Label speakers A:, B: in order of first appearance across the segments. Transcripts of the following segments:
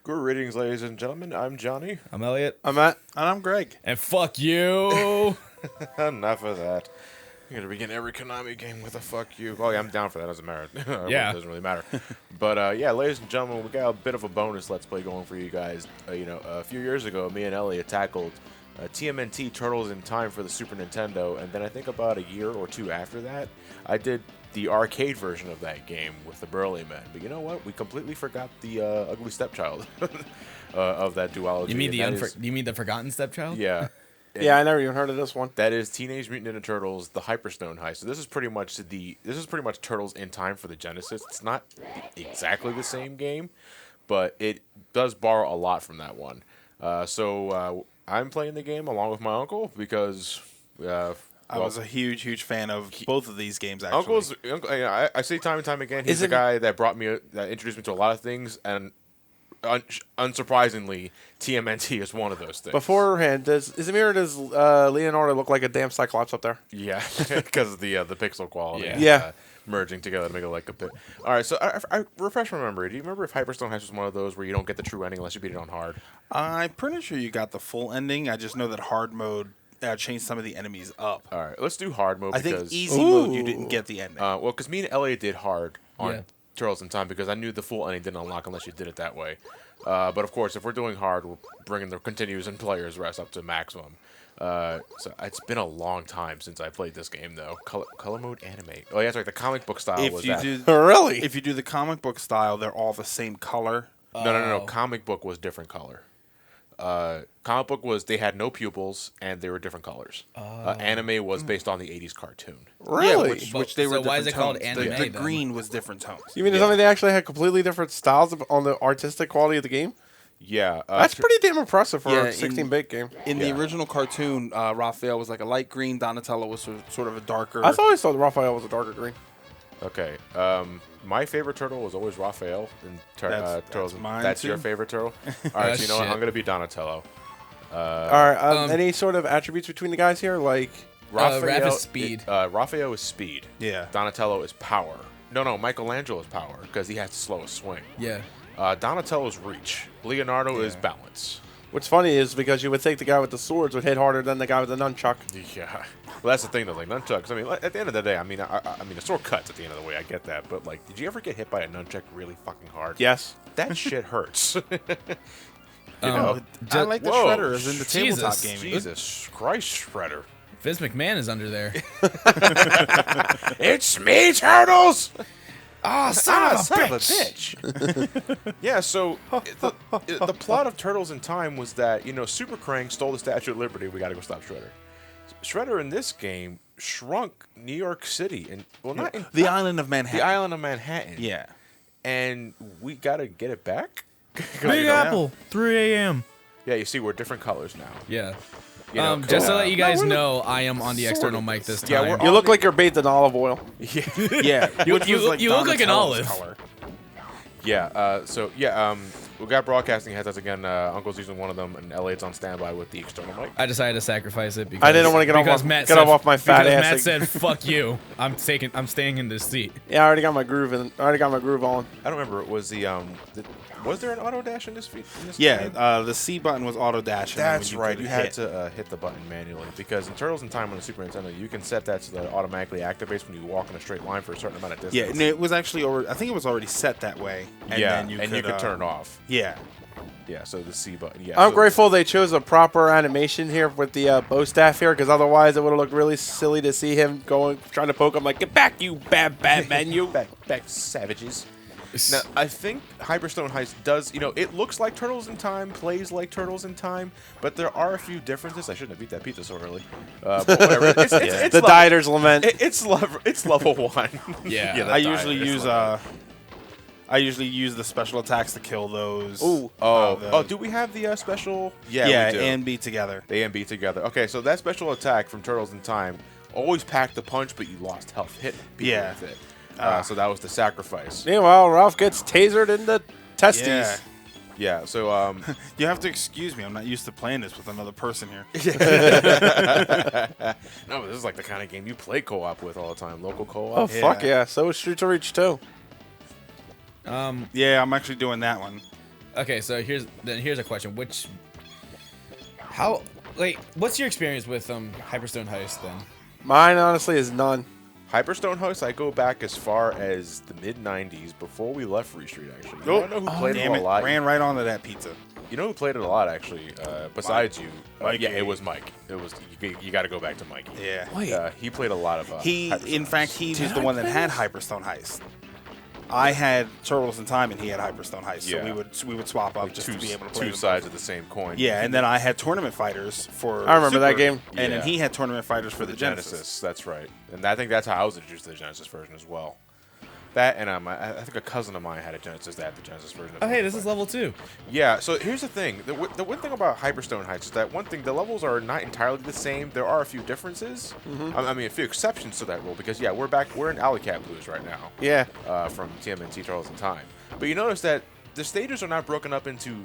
A: Greetings, ladies and gentlemen. I'm Johnny.
B: I'm Elliot.
C: I'm Matt. And I'm Greg.
B: And fuck you.
A: Enough of that. You're going to begin every Konami game with a fuck you. Oh, yeah, I'm down for that. Doesn't matter.
B: Yeah.
A: It doesn't really matter. But, yeah, ladies and gentlemen, we got a bit of a bonus Let's Play going for you guys. A few years ago, me and Elliot tackled TMNT Turtles in Time for the Super Nintendo. And then I think about a year or two after that, I did the arcade version of that game with the Burly Men. But you know what? We completely forgot the ugly stepchild of that duology.
B: You mean the forgotten stepchild?
A: Yeah.
C: Yeah, I never even heard of this one.
A: That is Teenage Mutant Ninja Turtles: The Hyperstone Heist. So this is pretty much Turtles in Time for the Genesis. It's not exactly the same game, but it does borrow a lot from that one. So I'm playing the game along with my uncle because
D: I was a huge fan of both of these games. Actually,
A: I say time and time again, he's the guy that that introduced me to a lot of things, and unsurprisingly, TMNT is one of those things.
C: Beforehand, does Leonardo look like a damn Cyclops up there?
A: Yeah, because of the pixel quality.
C: Yeah.
A: Merging together to make it like a bit. All right, so I refresh my memory. Do you remember if Hyperstone Heist was one of those where you don't get the true ending unless you beat it on hard?
D: I'm pretty sure you got the full ending. I just know that hard mode changed some of the enemies up.
A: All right, let's do hard mode.
D: I think easy mode you didn't get the ending.
A: Well, because me and Elliot did hard on Turtles in Time because I knew the full ending didn't unlock unless you did it that way. But of course, if we're doing hard, we're bringing the continues and players rest up to maximum. So it's been a long time since I played this game, though. Color mode anime. Oh, yeah, that's right. The comic book style
C: Really?
D: If you do the comic book style, they're all the same color.
A: No. Comic book was different color. Comic book was they had no pupils and they were different colors. Anime was based on the 80s cartoon.
C: Really?
D: Yeah, which they were.
B: Why is it called
D: tones.
B: anime?
D: The green was different tones.
C: You mean something they actually had completely different styles on the artistic quality of the game?
A: Yeah.
C: That's pretty damn impressive for a 16-bit game.
D: In the original cartoon, Raphael was like a light green. Donatello was sort of a darker.
C: I always thought Raphael was a darker green.
A: Okay. My favorite turtle was always Raphael in Turtles. That's your favorite turtle? All right, so you know what? I'm going to be Donatello.
C: All right. Any sort of attributes between the guys here? Like
B: Raph is speed.
A: Raphael is speed.
D: Yeah.
A: Donatello is power. No, Michelangelo is power because he has to slow a swing.
B: Yeah.
A: Donatello's reach. Leonardo is balance.
C: What's funny is because you would think the guy with the swords would hit harder than the guy with the nunchuck.
A: Yeah. Well, that's the thing, though. Like, nunchucks, I mean, at the end of the day, I mean, a sword cuts at the end of the way. I get that. But, like, did you ever get hit by a nunchuck really fucking hard?
C: Yes.
A: That shit hurts. you
D: know? I like the Shredder as in the tabletop game.
A: Jesus Christ, Shredder.
B: Vince McMahon is under there.
A: It's me, Turtles!
B: Oh, son of a
A: bitch. Yeah, so the plot of Turtles in Time was that, Super Krang stole the Statue of Liberty. We got to go stop Shredder. Shredder in this game shrunk New York City.
D: The island of Manhattan.
A: The island of Manhattan.
D: Yeah.
A: And we got to get it back?
B: Big Apple, 3 a.m.
A: Yeah, you see, we're different colors now.
B: Yeah. Just to let you guys know, I am on the external mic this time.
A: Yeah,
C: you look like you're bathed in olive oil.
D: Yeah.
B: You look like an olive.
D: Color.
A: Yeah. We got broadcasting headsets again. Uncle's using one of them, and Elliot's on standby with the external mic.
B: I decided to sacrifice it because
C: I didn't want to get off my fat ass.
B: Matt said, "Fuck you. I'm staying in this seat."
C: Yeah, I already got my groove on. I
A: don't remember. It was was there an auto dash in this game?
D: The C button was auto dash.
A: That's right. You had to hit the button manually because in Turtles in Time on the Super Nintendo, you can set that so that it automatically activates when you walk in a straight line for a certain amount of distance.
D: Yeah, and it was actually I think it was already set that way. And then you could
A: turn it off.
D: Yeah.
A: Yeah, so the C button. Yeah.
C: I'm grateful they chose a proper animation here with the bow staff here, because otherwise it would have looked really silly to see him trying to poke him like, "Get back, you bad man, you
A: back, savages." Now, I think Hyperstone Heist does, it looks like Turtles in Time, plays like Turtles in Time, but there are a few differences. I shouldn't have beat that pizza so early. But whatever. It's
C: the Dieter's Lament.
A: It's level 1.
B: Yeah.
D: I usually use the special attacks to kill those.
A: Do we have the special? Yeah, we do.
D: A and B together.
A: A and B together. Okay, so that special attack from Turtles in Time always packed a punch, but you lost health hitting people with it. So that was the sacrifice.
C: Meanwhile, Ralph gets tasered in the testes.
A: Yeah, so
D: you have to excuse me. I'm not used to playing this with another person here.
A: No, this is like the kind of game you play co-op with all the time. Local co-op.
C: Oh, fuck yeah. So is Streets of Reach 2.
D: Yeah, I'm actually doing that one.
B: Okay, so here's a question. What's your experience with Hyperstone Heist then?
C: Mine, honestly, is none.
A: Hyperstone Heist, I go back as far as the mid-90s, before we left Free Street, actually. You know who played it a lot?
D: Ran right onto that pizza.
A: You know who played it a lot, actually, besides you?
D: Mikey.
A: Yeah, it was Mike. It was you got to go back to Mikey.
D: Yeah.
C: Wait.
A: He played a lot of
D: In fact, he was the one that had Hyperstone Heist. I had Turtles in Time, and he had Hyperstone Heist. So we would swap up just to be able to play
A: two sides of the same coin.
D: Yeah, and then I had Tournament Fighters for
C: I remember that
D: Super,
C: game.
D: And then he had Tournament Fighters for the Genesis.
A: That's right. And I think that's how I was introduced to the Genesis version as well. That and I think a cousin of mine had a Genesis that had the Genesis version.
B: Oh, hey, this is level 2.
A: Yeah, so here's the thing. The one thing about Hyperstone Heights is that the levels are not entirely the same. There are a few differences. I mean, a few exceptions to that rule because, yeah, we're in Alley Cat Blues right now.
C: Yeah.
A: From TMNT Turtles in Time. But you notice that the stages are not broken up into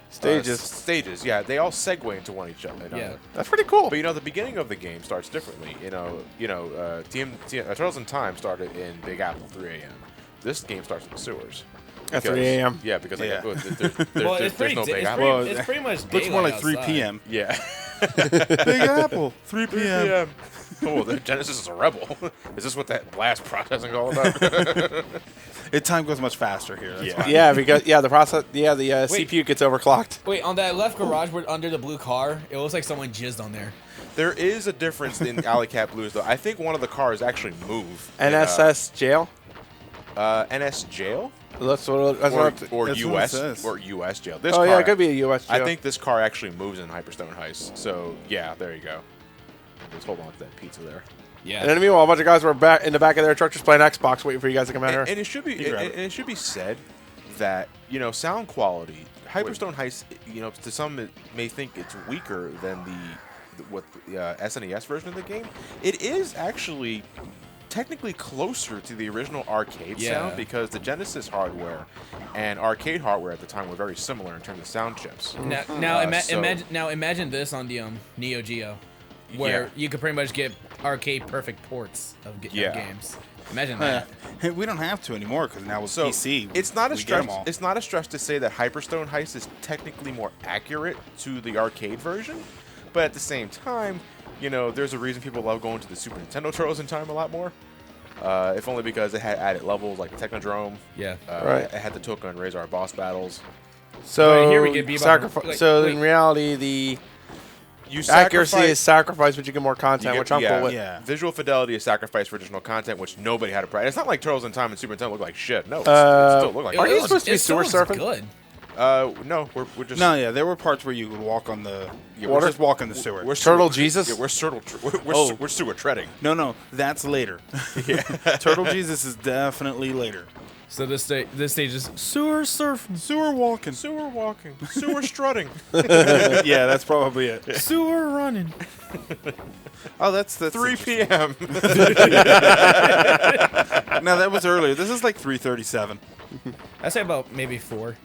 C: stages.
A: Yeah, they all segue into one each other.
B: Yeah.
C: That's pretty cool.
A: But the beginning of the game starts differently. Turtles in Time started in Big Apple 3 a.m. This game starts in the sewers.
C: At 3 a.m.
A: Yeah, because
B: Well,
A: there's no Big Apple.
B: It's pretty much
D: Looks more like
B: daylight
D: 3 p.m.
A: Yeah.
D: Big Apple, 3 p.m.
A: Oh, the Genesis is a rebel. Is this what that blast processing all about?
D: Time goes much faster here. That's why.
C: Yeah, because the CPU gets overclocked.
B: Wait, on that left garage board under the blue car, it looks like someone jizzed on there.
A: There is a difference in Alley Cat Blues, though. I think one of the cars actually move.
C: NSS jail.
A: NS jail.
C: That's what.
A: Or
D: that's
A: US
D: what it says.
A: or US jail. This
C: Oh
A: car,
C: yeah, it could be a US jail.
A: I think this car actually moves in Hyperstone Heist. So yeah, there you go. Just hold on to that pizza there.
B: Yeah.
C: And then meanwhile, a bunch of guys were back in the back of their truck just playing Xbox, waiting for you guys to come out here.
A: And it should be it should be said that sound quality, Hyperstone Heist, to some it may think it's weaker than the SNES version of the game. It is actually technically closer to the original arcade sound because the Genesis hardware and arcade hardware at the time were very similar in terms of sound chips.
B: Now imagine this on the Neo Geo, where you could pretty much get arcade perfect ports of games. Imagine that.
D: We don't have to anymore because now with PC,
A: it's not a stretch.
D: all.
A: It's not a stretch to say that Hyperstone Heist is technically more accurate to the arcade version, but at the same time, there's a reason people love going to the Super Nintendo Turtles in Time a lot more. If only because it had added levels like the Technodrome.
B: Yeah.
C: Right.
A: It had the Toka and Razor boss battles.
C: So
B: Right, here we get Bebop
C: in reality, the accuracy is sacrificed, but you get more content, which I'm cool with.
D: Yeah.
A: Visual fidelity is sacrificed for additional content, which nobody had to practice. It's not like Turtles in Time and Super Nintendo look like shit. No, it still look like
C: Are you
A: shit.
C: supposed to be sewer surfing?
B: Good.
A: No, we're just
D: There were parts where you could walk on the
A: Yeah,
D: we're just walk in the sewer.
A: We're
C: Turtle
A: sewer,
C: Jesus?
A: Yeah, we're sewer treading.
D: No, that's later.
A: Yeah.
D: Turtle Jesus is definitely later.
B: So this stage is sewer surfing,
D: Sewer walking.
A: Sewer strutting.
D: Yeah, that's probably it.
B: sewer running.
D: Oh, that's
A: 3 p.m.
D: No, that was earlier. This is like 3:37.
B: I say about maybe 4.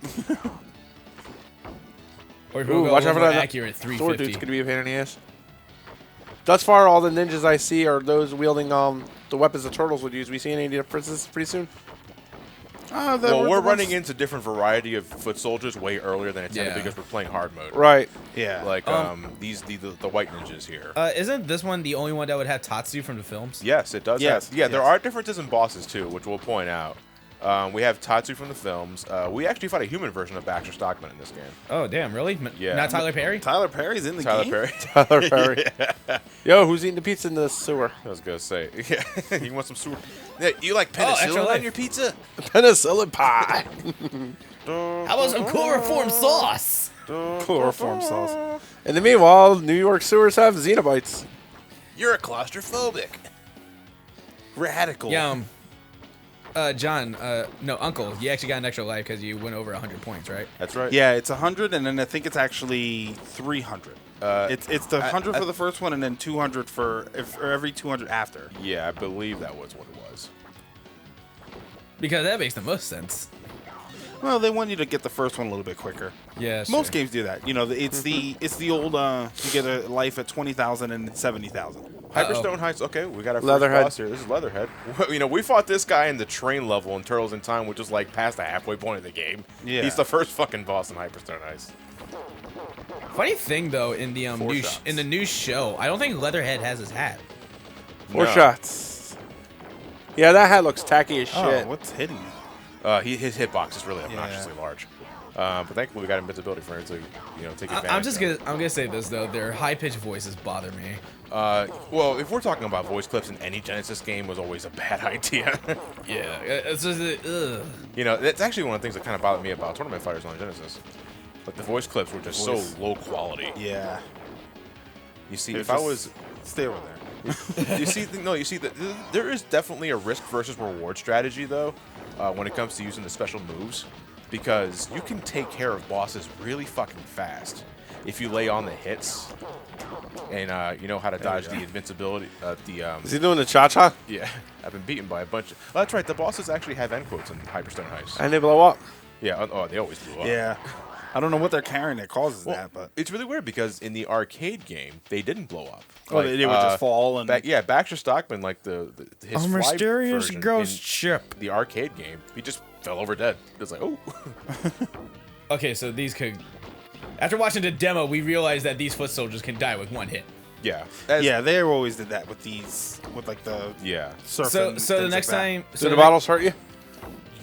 B: Or if
C: Ooh,
B: we go
C: watch out for
B: more
C: that
B: accurate,
C: Sword dude's
B: 350.
C: gonna be a pain in the ass. Thus far, all the ninjas I see are those wielding the weapons the turtles would use. We see any differences pretty soon?
A: Well, we're running into different variety of foot soldiers way earlier than intended because we're playing hard mode.
C: Right.
D: Yeah.
A: Like the white ninjas here.
B: Isn't this one the only one that would have Tatsu from the films?
A: Yes, it does.
D: Yes,
A: Have, yeah,
D: yes.
A: there are differences in bosses too, which we'll point out. We have Tatsu from the films. We actually fought a human version of Baxter Stockman in this game.
B: Oh, damn, really?
A: Yeah.
B: Not Tyler Perry?
D: Tyler Perry's in the
A: Tyler
D: game.
A: Perry.
C: Tyler Perry. Yo, who's eating the pizza in the sewer?
A: I was gonna say, yeah. You want some sewer? Yeah, you like penicillin
B: extra
A: on
B: life.
A: your pizza?
C: Penicillin pie.
B: How about some chloroform sauce?
C: Chloroform sauce. In the meanwhile, New York sewers have Xenobites.
A: You're a claustrophobic.
D: Radical.
B: Yeah, John, no, Uncle, you actually got an extra life because you went over 100 points, right?
A: That's right.
D: Yeah, it's 100, and then I think it's actually 300. It's the 100 for the first one, and then 200 for every 200 after.
A: Yeah, I believe that was what it was.
B: Because that makes the most sense.
D: Well, they want you to get the first one a little bit quicker.
B: Yeah, sure.
D: Most games do that. You know, it's the old you get a life at 20,000 and 70,000.
A: Hyperstone Heist. Okay, we got our first
C: Leatherhead.
A: boss here. This is Leatherhead. You know, we fought this guy in the train level in Turtles in Time, which was like past the halfway point of the game.
D: Yeah.
A: He's the first fucking boss in Hyperstone Heist.
B: Funny thing though, in the new show, I don't think Leatherhead has his hat.
C: 4
A: No.
C: shots. Yeah, that hat looks tacky as shit.
D: Oh, what's hidden?
A: His hitbox is really obnoxiously large. But thankfully we got invincibility for him to, take advantage.
B: I'm gonna say this though, their high pitched voices bother me.
A: Well, if we're talking about voice clips in any Genesis game, was always a bad idea.
B: Yeah, it's just
A: That's actually one of the things that kind of bothered me about Tournament Fighters on Genesis. Like the voice clips were just so low quality.
D: Yeah.
A: You see, if I was
D: stay over there.
A: you see that there is definitely a risk versus reward strategy though when it comes to using the special moves, because you can take care of bosses really fucking fast if you lay on the hits and you know how to dodge the invincibility.
C: Is he doing the cha-cha?
A: Yeah, I've been beaten by a bunch. That's right. The bosses actually have end quotes in Hyperstone Heist.
C: And they blow up.
A: Yeah. Oh, they always blew up.
D: Yeah. I don't know what they're carrying that causes that, but
A: it's really weird because in the arcade game they didn't blow up.
D: Oh, they would just fall and
A: Baxter Stockman, like his
B: mysterious
A: version
B: ghost
A: in
B: ship.
A: The arcade game, he just fell over dead. It was like, oh.
B: Okay, so these could. After watching the demo, we realized that these foot soldiers can die with one hit.
A: Yeah.
D: They always did that with like the surfing.
B: So the next time,
C: do the bottles hurt you?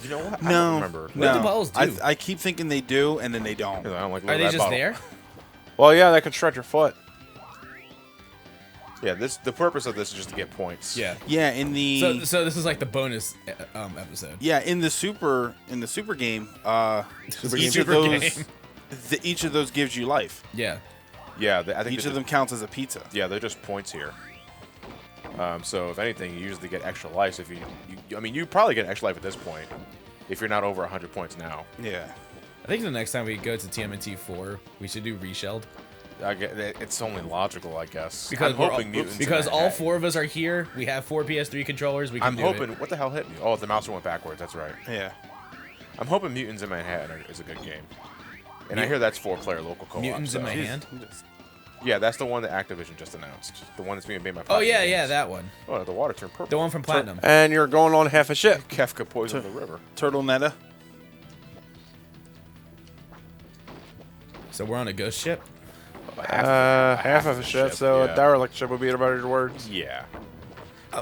A: You know what?
D: No,
A: I don't remember.
B: What do the bottles do?
D: I keep thinking they do, and then they don't.
A: I don't like
B: Are they
A: that
B: just
A: bottle.
B: there?
C: Well, yeah, that could stretch your foot.
A: Yeah, the purpose of this is just to get points.
B: Yeah.
D: Yeah, in the
B: So this is like the bonus episode.
D: yeah in the super game, each of those gives you life.
B: Yeah.
A: Yeah, I think
D: Each of them counts as a pizza.
A: Yeah, they're just points here. So if anything, you usually get extra lives if you probably get extra life at this point if you're not over 100 points now.
D: Yeah.
B: I think the next time we go to TMNT 4, we should do reshelled.
A: It's only logical, I guess.
B: Because
A: I'm hoping mutants.
B: Because all 4 of us are here. We have 4 PS3 controllers. We can
A: I'm
B: do
A: hoping.
B: it.
A: What the hell hit me? Oh, the mouse went backwards. That's right.
D: Yeah.
A: I'm hoping Mutants in Manhattan is a good game. And I hear that's 4-player local co-op.
B: Mutants in my hand.
A: Yeah, that's the one that Activision just announced. The one that's being made by.
B: Oh yeah, that one.
A: Oh, the water turned purple.
B: The one from Platinum.
C: And you're going on half a ship.
A: Kefka poisoned the river.
D: Turtle meta.
B: So we're on a ghost ship.
C: Half of a ship, so a derelict ship would be in better words.
A: Yeah.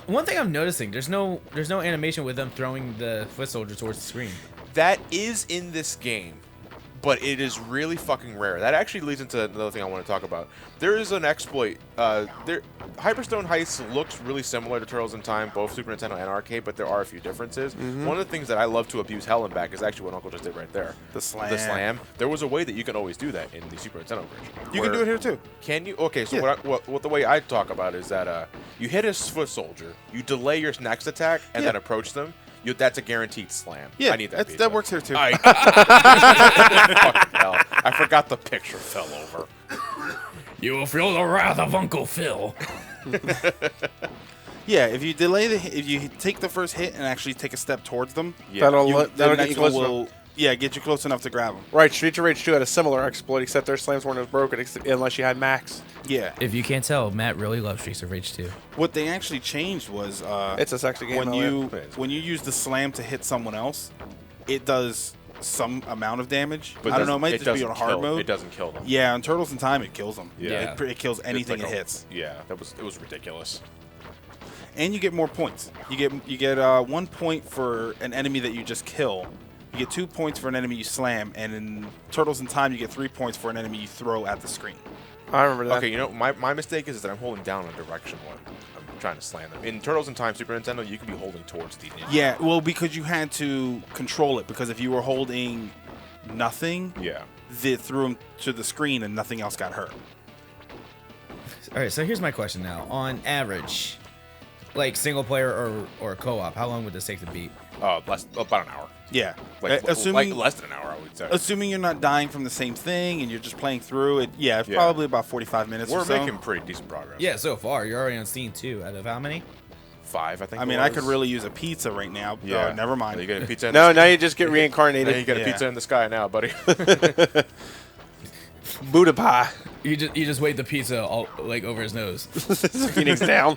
B: One thing I'm noticing, there's no animation with them throwing the foot soldier towards the screen.
A: That is in this game, but it is really fucking rare. That actually leads into another thing I want to talk about. There is an exploit. Hyperstone Heist looks really similar to Turtles in Time, both Super Nintendo and arcade, but there are a few differences. One of the things that I love to abuse hell and back is actually what Uncle just did right there.
D: The slam.
A: The slam. There was a way that you can always do that in the Super Nintendo version.
D: You can do it here too.
A: Can you? Okay, so what the way I talk about is that you hit a foot soldier, you delay your next attack, and then approach them. That's a guaranteed slam.
D: Yeah,
A: I need that.
D: that works here too.
A: Fucking hell. I forgot the picture fell over.
B: You will feel the wrath of Uncle Phil.
D: Yeah, if you if you take the first hit and actually take a step towards them,
C: That'll
D: the
C: get you
D: next
C: close
D: one
C: enough.
D: will get you close enough to grab them.
C: Right, Streets of Rage 2 had a similar exploit, except their slams weren't as broken unless you had max.
D: Yeah.
B: If you can't tell, Matt really loves Streets of Rage 2.
D: What they actually changed was
C: It's a sexy game.
D: when you use the slam to hit someone else, it does some amount of damage.
A: But
D: I don't know, it might just be on hard mode.
A: It doesn't kill them.
D: Yeah, on Turtles in Time, it kills them.
A: Yeah.
D: It kills anything
A: It's like
D: it hits.
A: Yeah, it was ridiculous.
D: And you get more points. You get 1 point for an enemy that you just kill. You get 2 points for an enemy you slam, and in Turtles in Time, you get 3 points for an enemy you throw at the screen.
C: I remember that.
A: Okay, my mistake is that I'm holding down on direction one. I'm trying to slam them. In Turtles in Time Super Nintendo, you can be holding towards the ninja.
D: Yeah, well, because you had to control it, because if you were holding nothing, they threw them to the screen and nothing else got hurt.
B: All right, so here's my question now. On average, like single player or co-op, how long would this take to beat?
A: About an hour.
D: Yeah,
A: Assuming less than an hour, I would say.
D: Assuming you're not dying from the same thing and you're just playing through it, it's probably about 45 minutes
A: We're
D: or so.
A: making pretty decent progress.
B: Yeah, so far. You're already on Scene 2 out of how many?
A: 5, I think.
D: I mean, I could really use a pizza right now.
A: Yeah.
D: Never mind.
A: You get a pizza.
C: No, now you just get
A: Now
C: reincarnated.
A: you get a pizza in the sky now, buddy.
C: Buddha pie.
B: You just wave the pizza all like over his nose.
C: Phoenix down.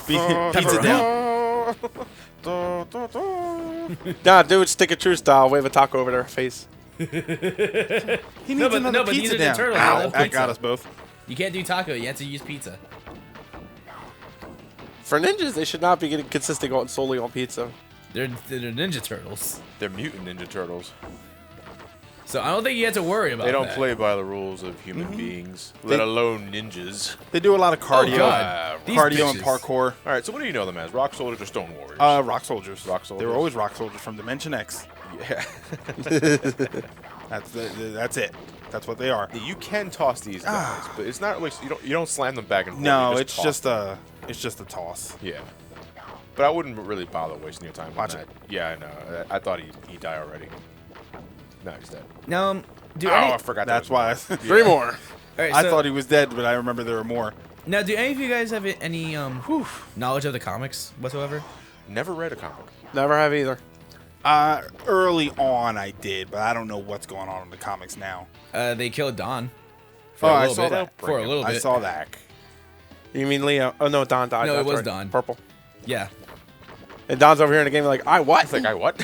D: Pizza down.
C: Nah, dude, stick of truth style. Wave a taco over their face.
D: He needs
B: but
D: another
B: these
D: pizza
B: are the
D: down.
B: turtles.
D: Ow,
B: They love
D: that
B: pizza.
D: got us both.
B: You can't do taco. You have to use pizza.
C: For ninjas, they should not be getting consistent on solely on pizza.
B: They're Ninja Turtles.
A: They're mutant Ninja Turtles.
B: So I don't think you have to worry about
A: They don't
B: that.
A: play by the rules of human beings, let alone ninjas.
D: They do a lot of cardio.
B: Oh, God. These
D: Cardio and
B: bitches.
D: parkour.
A: All right, so what do you know them as? Rock soldiers or stone warriors?
D: Rock soldiers.
A: Rock
D: They
A: soldiers.
D: were always rock soldiers from Dimension X.
A: Yeah.
D: That's it. That's what they are.
A: You can toss these guys, but it's not like you don't slam them back and forth.
D: No,
A: you
D: it's
A: toss
D: just
A: them.
D: it's just a toss.
A: Yeah. But I wouldn't really bother wasting your time
D: Watch
A: on
D: it.
A: that. Yeah, I know. I thought he died already. No, he's dead.
B: No, do
A: Oh,
B: any,
A: I forgot.
D: That's
A: that
D: why.
A: was
C: Three more.
B: all right,
D: I
B: so-
D: thought he was dead, but I remember there were more.
B: Now, do any of you guys have any knowledge of the comics whatsoever?
A: Never read a comic.
C: Never have either.
D: Early on, I did, but I don't know what's going on in the comics now.
B: They killed Don. For
D: Oh,
B: a
D: I
B: little
D: saw
B: bit.
D: that.
B: For a little bit.
D: I saw that.
C: You mean Leo? Oh, no, Don died.
B: No, it
C: That's
B: was
C: right.
B: Don.
C: Purple.
B: Yeah.
C: And Don's over here in the game like, I what?
A: It's like, I what?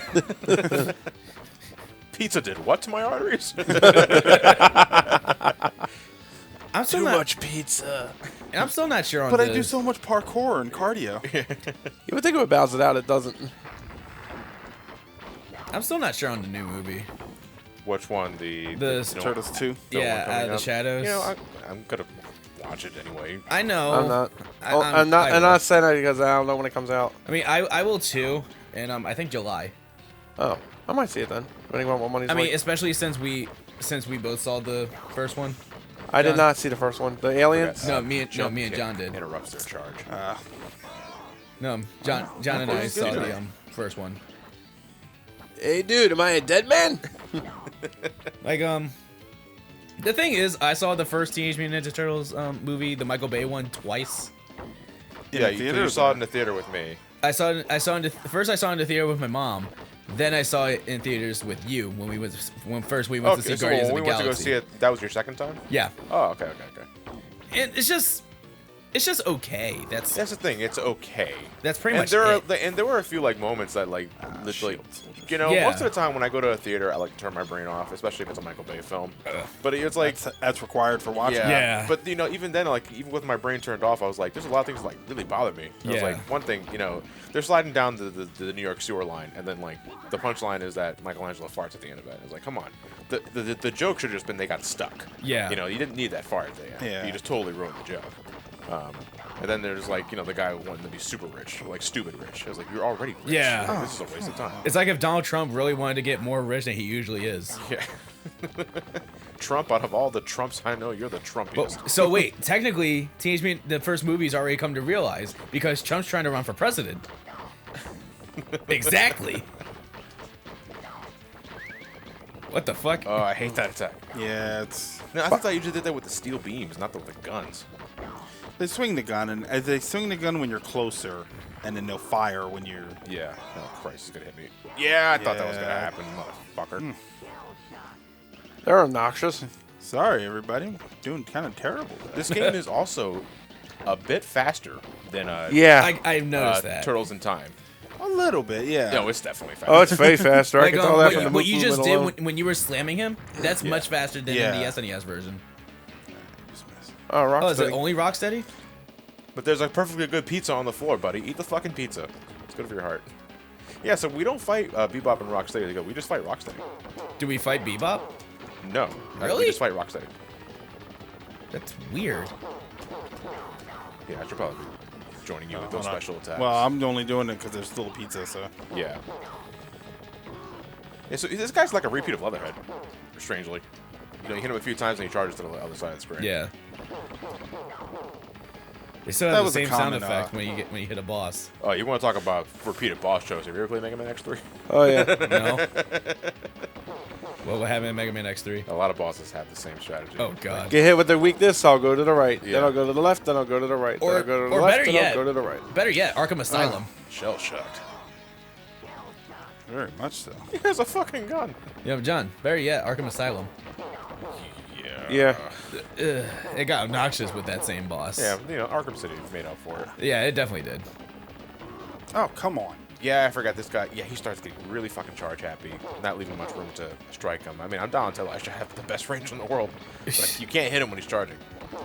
A: Pizza did what to my arteries?
B: I'm still
C: Too
B: not,
C: much pizza.
B: and I'm still not sure on
D: But
B: the,
D: I do so much parkour and cardio.
C: You would think it would balance it out. It doesn't.
B: I'm still not sure on the new movie.
A: Which one? The
B: The
A: you know,
D: Turtles 2.
A: the one
B: Yeah,
A: coming
B: Out of the
A: up?
B: Shadows.
A: You know, I'm gonna watch it anyway.
B: I know.
C: I'm not.
B: I-
C: Oh, I'm not.
B: I
C: I'm
B: will.
C: not saying that because I don't know when it comes out.
B: I mean, I will too, and I think July.
C: Oh, I might see it then. Depending on what money's
B: I mean,
C: like.
B: especially since we both saw the first one.
C: I did
B: John-
C: not see the first one. The aliens.
B: No, me and John did.
A: Interrupts their charge.
B: No, John and I saw the first one.
C: Hey, dude, am I a dead man?
B: Like the thing is, I saw the first Teenage Mutant Ninja Turtles movie, the Michael Bay one, twice.
A: Yeah,
D: the
A: you
D: theater?
A: saw it in the theater with me.
B: I saw it first. I saw it in the theater with my mom. Then I saw it in theaters with you when first we went to see
A: so
B: Guardians
A: when
B: of
A: we
B: the
A: went to go
B: Galaxy.
A: see it, that was your second time?
B: Yeah,
A: Oh, okay.
B: and it's just okay. That's
A: That's the thing. It's okay.
B: pretty much
A: there
B: it.
A: and there were a few like moments that like you know,
B: Yeah.
A: most of the time when I go to a theater, I like to turn my brain off, especially if it's a Michael Bay film. But it's like
D: That's required for watching.
A: yeah.
B: Yeah.
A: But you know, even then, like even with my brain turned off, I was like, there's a lot of things that like really bother me. I was
B: Yeah.
A: like, one thing, you know, they're sliding down the New York sewer line, and then like the punchline is that Michelangelo farts at the end of it. I was like, come on. The joke should have just been they got stuck.
B: Yeah.
A: You know, you didn't need that fart at the end.
D: Yeah.
A: You just totally ruined the joke. And then there's like, you know, the guy who wanted to be super rich, like stupid rich. I was like, you're already rich.
B: Yeah.
A: Like, this is a waste of time.
B: It's like if Donald Trump really wanted to get more rich than he usually is.
A: Yeah. Trump, out of all the Trumps I know, you're the Trumpiest.
B: But, so wait, technically, Teenage Mutant the first movie's already come to realize because Trump's trying to run for president. Exactly. What the fuck?
A: Oh, I hate that attack.
D: Yeah, it's
A: No, I thought you just did that with the steel beams, not the guns.
D: they swing the gun, and as they swing the gun when you're closer, and then they'll fire when you're.
A: Yeah. Oh, Christ, it's gonna hit me. Yeah, I thought that was gonna
D: Yeah.
A: happen, motherfucker.
C: They're obnoxious.
D: Sorry, everybody. I'm doing kind of terrible.
A: This game is also a bit faster than
C: Yeah.
B: I've noticed that.
A: Turtles in Time.
D: A little bit, yeah.
A: No, it's definitely faster.
C: Oh, it's way faster. I
B: Like,
C: can tell that
B: what,
C: from the
B: what you
C: movement
B: just did
C: alone.
B: when you were slamming him, that's much faster than
D: Yeah.
B: in the SNES version.
C: Oh,
B: Oh, is it
C: Rocksteady.
B: only Rocksteady?
A: But there's like perfectly good pizza on the floor, buddy. Eat the fucking pizza. It's good for your heart. Yeah, so we don't fight Bebop and Rocksteady together. We just fight Rocksteady.
B: Do we fight Bebop?
A: No.
B: Really?
A: We just fight Rocksteady.
B: That's weird.
A: Yeah, I should probably be joining you with those
D: Hold on.
A: special attacks.
D: Well, I'm only doing it because there's still a pizza, so.
A: Yeah. Yeah, so this guy's like a repeat of Leatherhead, strangely. You know, you hit him a few times and he charges to the other side of the screen.
B: Yeah. They still
D: That
B: have the
D: was a
B: same sound
D: common,
B: effect when you hit a boss.
A: Oh, you want to talk about repeated boss shows? Have you ever played Mega Man X3?
C: Oh, yeah.
B: No. What happened in Mega Man X3?
A: A lot of bosses have the same strategy.
B: Oh god.
C: Get hit with the weakness, I'll go to the right.
A: Yeah.
C: Then I'll go to the left, then I'll go to the right.
B: Or-
C: then I'll go to the
B: or
C: left,
B: better
C: then
B: yet-
C: I'll go to the right.
B: Better yet, Arkham Asylum.
A: Shell shocked.
D: Very much so.
A: He has a fucking gun.
B: John. Better yet, Arkham Asylum.
C: Yeah.
B: It got obnoxious with that same boss.
A: Yeah, Arkham City made up for it.
B: Yeah, it definitely did.
D: Oh, come on.
A: Yeah, I forgot this guy. Yeah, he starts getting really fucking charge happy, not leaving much room to strike him. I mean, I'm down until I should have the best range in the world, but you can't hit him when he's charging. All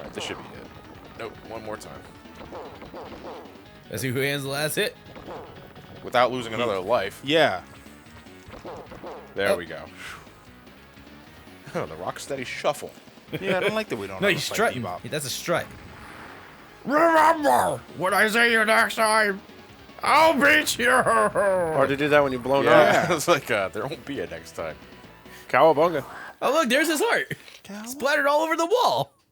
A: right, this should be it. Nope, one more time.
B: Let's see who hands the last hit.
A: Without losing another life.
D: Yeah.
A: There we go. The Rocksteady shuffle.
D: Yeah, I don't like that we don't
B: No,
D: know
B: he's
D: how to fight
B: strutting.
D: Bebop.
B: That's a strut. Remember, when I see you next time, I'll beat you.
C: Hard to do that when you're blown
A: Yeah,
C: up.
A: it's like there won't be a next time.
C: Cowabunga.
B: Oh look, there's his heart. Splattered all over the wall.